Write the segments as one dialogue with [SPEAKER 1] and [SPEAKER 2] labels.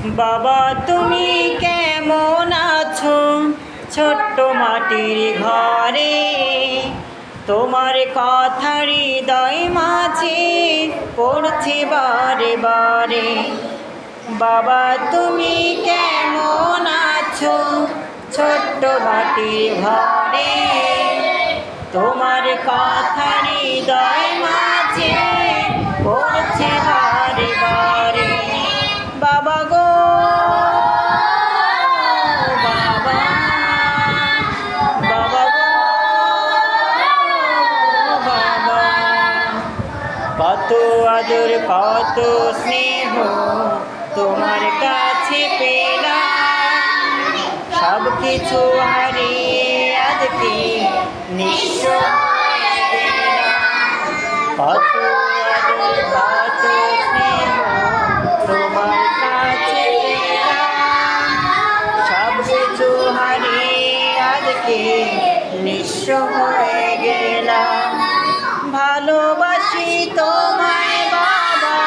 [SPEAKER 1] বাবা তুমি কেমন আছো ছোট্ট মাটির ঘরে, তোমার কথা হৃদয় মাঝে পড়ছে বারে বারে। বাবা তুমি কেমন আছো ছোট্ট মাটির ঘরে, তোমার কথা হৃদয় মাঝে পড়ছে বারে বারে। বাবা গো বাবা, বাবা গো বাবা, কত আদর কত স্নেহ তোমার কাছে পেলাম, সব কিছু হারিয়ে আজকে নিঃস্ব হয়ে গেলাম। কত আদর কত স্নেহ তোমার কাছে পেলাম, সব কিছু হারিয়ে আজকে নিঃস্ব হয়ে গেলাম। ভালোবাসি তোমায় বাবা,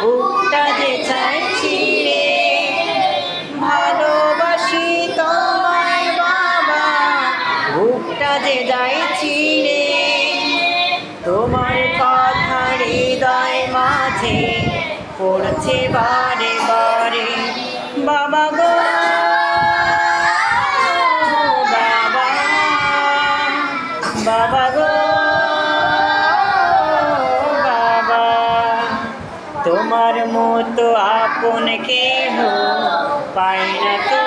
[SPEAKER 1] বুকটা যে চাইছি রে, ভালোবাসি তোমায় বাবা, বুকটা যে চাইছি রে। তোমার কথা হৃদয় মাঝে পড়ছে বারে বারে। বাবা গো বাবা, বাবা গো বাবা, তোমার মতো আপন কেহ পাই না তো